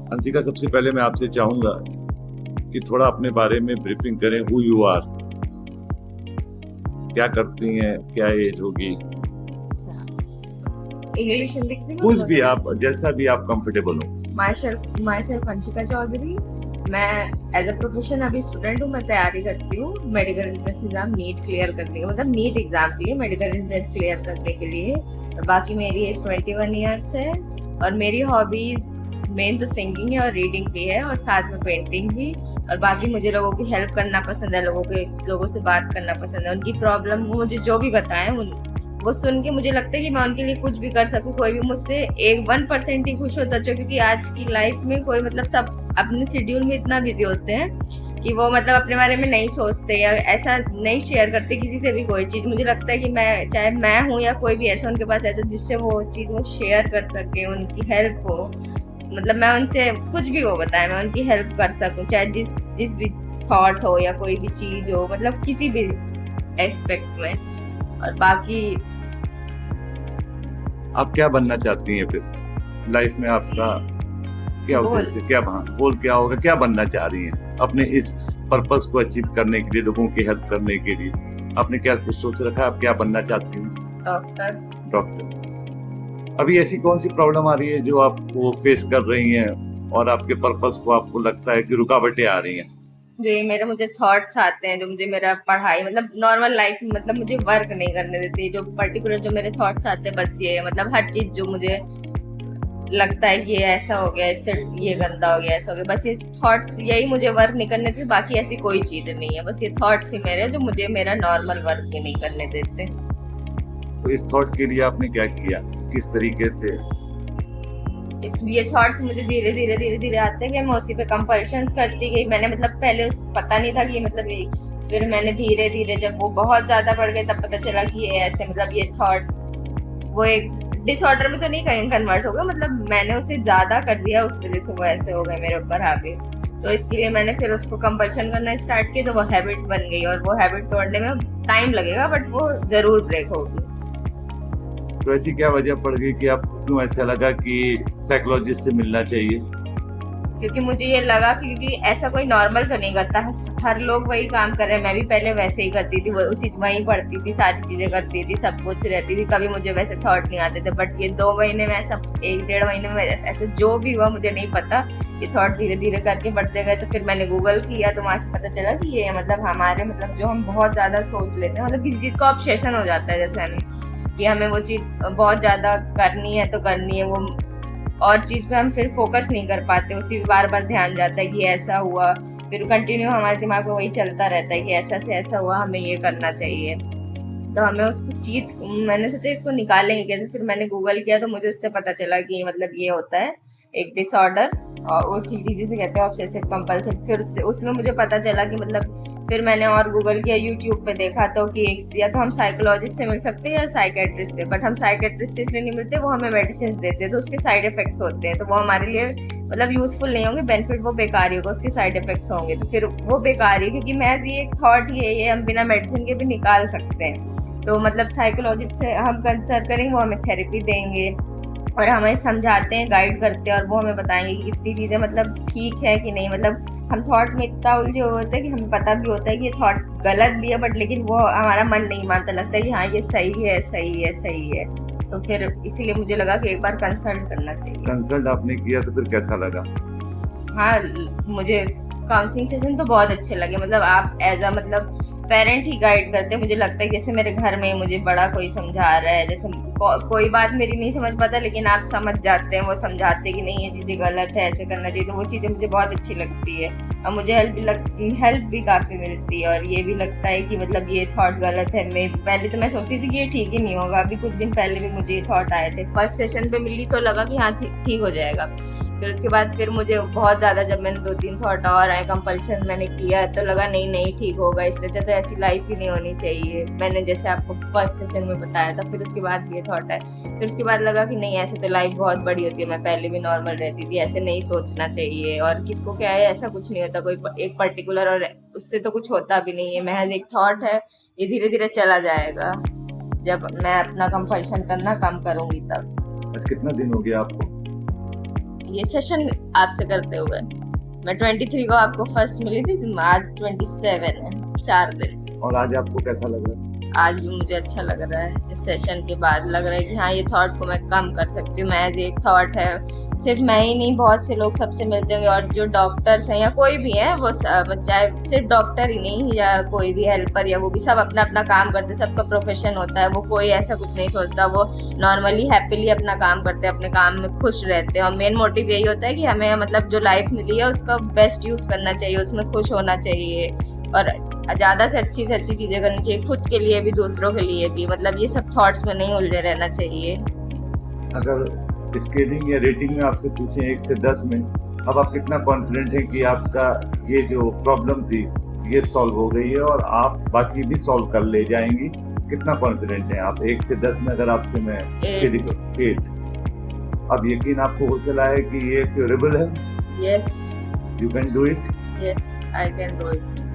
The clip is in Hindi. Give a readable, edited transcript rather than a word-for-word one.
अंशिका, सबसे पहले मैं आपसे चाहूंगा कि थोड़ा अपने बारे में ब्रीफिंग करें। हु यू आर, क्या करती हैं, क्या एज होगी, अच्छा, इंग्लिश हिंदी किसी में कुछ भी, बोलो। आप जैसा भी आप कंफर्टेबल हो। Myself Anshika Chaudhary. मैं एज अ प्रोफेशन अभी स्टूडेंट हूँ। मैं तैयारी करती हूँ medical entrance exam NEET clear करने का, मतलब नीट एग्जाम के लिए मेडिकल एंट्रेंस क्लियर करने के लिए। और बाकी मेरी एज 21 ईयर्स है। और मेरी हॉबीज मेन तो सिंगिंग है और रीडिंग भी है, और साथ में पेंटिंग भी। और बाकी मुझे लोगों की हेल्प करना पसंद है, लोगों से बात करना पसंद है। उनकी प्रॉब्लम मुझे जो भी बताएं वो सुन के मुझे लगता है कि मैं उनके लिए कुछ भी कर सकूं। कोई भी मुझसे एक 1% ही खुश होता है, क्योंकि आज की लाइफ में कोई मतलब सब अपने शेड्यूल में इतना बिजी होते हैं कि वो मतलब अपने बारे में नहीं सोचते या ऐसा नहीं शेयर करते किसी से भी कोई चीज़। मुझे लगता है कि मैं, चाहे मैं हूँ या कोई भी ऐसा उनके पास ऐसा जिससे वो चीज़ वो शेयर कर सके, उनकी हेल्प हो। मतलब मैं उनसे कुछ भी वो बताए, मैं उनकी हेल्प कर सकूं, चाहे जिस जिस भी थॉट हो या कोई भी चीज हो, मतलब किसी भी एस्पेक्ट में। और बाकी आप क्या बनना चाहती हैं फिर लाइफ में? आपका क्या गोल, उद्देश्य, क्या गोल क्या होगा, क्या बनना चाह रही हैं अपने इस पर्पस को अचीव करने के लिए, लोगों की हेल्प करने के लिए? आपने क्या कुछ सोच रखा है, आप क्या बनना चाहती हैं? डॉक्टर। डॉक्टर। अभी ऐसी कौन सी प्रॉब्लम आ रही है जो आप वो फेस कर रही हैं और आपके पर्पस को आपको लगता है कि रुकावटें आ रही हैं? जो ये मेरे मुझे थॉट्स आते हैं, जो मुझे मेरा पढ़ाई मतलब नॉर्मल लाइफ में मतलब मुझे वर्क नहीं करने देती, जो पर्टिकुलर जो मेरे थॉट्स आते हैं, बस ये मतलब हर चीज जो मुझे लगता है कि ये ऐसा हो गया, इससे ये गंदा हो गया, ऐसा हो गया, बस ये थॉट्स यही मुझे वर्क नहीं करने देते। बाकी ऐसी कोई चीज नहीं है, बस ये थॉट्स ही मेरे जो मुझे मेरा नॉर्मल वर्क भी नहीं करने देते। तो इस थॉट के लिए आपने क्या किया, किस तरीके से? इसलिए थॉट्स मुझे धीरे धीरे धीरे धीरे आते हैं कि मैं उसी पे कंपल्शंस करती गई। मैंने मतलब पहले उस पता नहीं था कि मतलब ये, फिर मैंने धीरे धीरे जब वो बहुत ज्यादा बढ़ गए तब पता चला कि ये ऐसे मतलब ये थॉट्स वो एक डिसऑर्डर में तो नहीं कहीं कन्वर्ट हो गया, मतलब मैंने उसे ज्यादा कर दिया, उस वजह से वो ऐसे हो गए मेरे ऊपर हावी। तो इसके लिए मैंने फिर उसको कंपल्शन करना स्टार्ट किया, तो वो हैबिट बन गई, और वो हैबिट तोड़ने में टाइम लगेगा बट वो जरूर ब्रेक होगी। तो ऐसी क्या वजह पड़ गई कि आपको क्यों ऐसा लगा कि साइकोलॉजिस्ट से मिलना चाहिए? क्योंकि मुझे ये लगा कि क्योंकि ऐसा कोई नॉर्मल तो नहीं करता है, हर लोग वही काम कर रहे हैं। मैं भी पहले वैसे ही करती थी, वो उसी वही पढ़ती थी, सारी चीजें करती थी, सब कुछ रहती थी, कभी मुझे वैसे थॉट नहीं आते थे। बट ये 2 महीने में ऐसा, 1 डेढ़ महीने में ऐसे जो भी हुआ मुझे नहीं पता, ये थॉट धीरे धीरे करके बढ़ते गए। तो फिर मैंने गूगल किया, तो वहां से पता चला कि ये मतलब हमारे मतलब जो हम बहुत ज्यादा सोच लेते हैं, मतलब किसी चीज का ऑब्सेशन हो जाता है, जैसे हमें कि हमें वो चीज बहुत ज्यादा करनी है तो करनी है, वो और चीज पे हम फिर फोकस नहीं कर पाते, उसी पे बार बार ध्यान जाता है कि ऐसा हुआ, फिर कंटिन्यू हमारे दिमाग में वही चलता रहता है कि ऐसा से ऐसा हुआ, हमें ये करना चाहिए। तो हमें उसको चीज, मैंने सोचा इसको निकालेंगे कैसे। फिर मैंने गूगल किया, तो मुझे उससे पता चला कि मतलब ये होता है एक डिसऑर्डर, और ओसीडी जिसे कहते हैं, ऑब्सेसिव कंपल्सिव। फिर उससे उसमें मुझे पता चला कि मतलब, फिर मैंने और गूगल किया, यूट्यूब पे देखा, तो कि एक या तो हम साइकोलॉजिस्ट से मिल सकते हैं या साइकेट्रिस्ट से। बट हम साइकेट्रिस्ट से इसलिए नहीं मिलते, वो हमें मेडिसिन देते हैं, तो उसके साइड इफेक्ट्स होते हैं, तो वो हमारे लिए मतलब यूजफुल नहीं होंगे, बेनिफिट वो बेकार ही होगा, उसके साइड इफेक्ट्स होंगे, तो फिर वो बेकार ही, क्योंकि मैं ये एक थॉट ही है, ये हम बिना मेडिसिन के भी निकाल सकते हैं। तो मतलब साइकोलॉजिस्ट से हम कंसल्ट करेंगे, वो हमें थेरेपी देंगे और हमें समझाते हैं, गाइड करते हैं, और वो हमें बताएंगे कि कितनी चीज़ें मतलब ठीक है कि नहीं। मतलब हम थॉट में इतना उलझे हुए होते हैं कि हमें पता भी होता है कि ये थॉट गलत भी है, बट लेकिन वो हमारा मन नहीं मानता, लगता है कि हाँ ये सही है, सही है, सही है। तो फिर इसीलिए मुझे लगा कि एक बार कंसल्ट करना चाहिए। कंसल्ट आपने किया तो फिर कैसा लगा? हाँ, मुझे काउंसलिंग सेशन तो बहुत अच्छे लगे। मतलब आप एज अ मतलब पेरेंट ही गाइड करते हैं, मुझे लगता है जैसे मेरे घर में मुझे बड़ा कोई समझा रहा है, जैसे कोई बात मेरी नहीं समझ पाता, लेकिन आप समझ जाते हैं, वो समझाते हैं कि नहीं ये चीज़ें गलत है, ऐसे करना चाहिए, तो वो चीज़ें मुझे बहुत अच्छी लगती है। और मुझे हेल्प भी काफ़ी मिलती है, और ये भी लगता है कि मतलब ये थॉट गलत है। मैं पहले तो मैं सोचती थी कि ये ठीक ही नहीं होगा, अभी कुछ दिन पहले भी मुझे ये थॉट आए थे, फर्स्ट सेशन पे मिली तो लगा कि हाँ ठीक हो जाएगा। फिर उसके बाद फिर मुझे बहुत ज़्यादा, जब मैंने 2-3 थॉट और आए, कंपल्शन मैंने किया, तो लगा नहीं नहीं ठीक होगा, इससे अच्छा तो ऐसी लाइफ ही नहीं होनी चाहिए, मैंने जैसे आपको फर्स्ट सेशन में बताया था। फिर उसके बाद ये थॉट है, फिर उसके बाद लगा कि नहीं ऐसे तो लाइफ बहुत बड़ी होती है, मैं पहले भी नॉर्मल रहती थी, ऐसे नहीं सोचना चाहिए, और किसको क्या है ऐसा कुछ नहीं होता, कोई एक पर्टिकुलर, और उससे तो कुछ होता भी नहीं है, महज एक थॉट है, ये धीरे धीरे चला जाएगा जब मैं अपना कंपल्शन करना कम करूंगी तब। आज कितना दिन हो गया आपको? ये सेशन आपसे करते हुए। मैं 23 को आपको फर्स्ट मिली थी, आज 27 है, 4 दिन। और आज आपको कैसा लग रहा है? आज भी मुझे अच्छा लग रहा है। इस सेशन के बाद लग रहा है कि हाँ, ये थॉट को मैं कम कर सकती हूँ। मैं एक थॉट है, सिर्फ मैं ही नहीं, बहुत से लोग सबसे मिलते होंगे, और जो डॉक्टर्स हैं या कोई भी है, वो चाहे सिर्फ डॉक्टर ही नहीं या कोई भी हेल्पर, या वो भी सब अपना अपना काम करते हैं, सबका प्रोफेशन होता है। वो कोई ऐसा कुछ नहीं सोचता, वो नॉर्मली हैप्पीली अपना काम करते हैं, अपने काम में खुश रहते हैं। और मेन मोटिव यही होता है कि हमें मतलब जो लाइफ मिली है उसका बेस्ट यूज़ करना चाहिए, उसमें खुश होना चाहिए, और ज़्यादा से अच्छी चीज़ें करनी चाहिए, खुद के लिए भी दूसरों के लिए भी। मतलब ये सब थॉट्स में नहीं उलझे रहना चाहिए। अगर स्केलिंग या रेटिंग में आपसे पूछें 1 से 10 में, अब आप कितना कॉन्फिडेंट हैं कि आपका ये जो प्रॉब्लम थी ये सॉल्व हो गई है और आप बाकी भी सॉल्व कर ले जाएंगी? कितना कॉन्फिडेंट हैं आप 1 से 10 में? अगर आपसे मैं स्केलिंग 8। अब यकीन आपको हो चला है कि ये क्योरेबल है? Yes, you can do it? Yes, I can do it.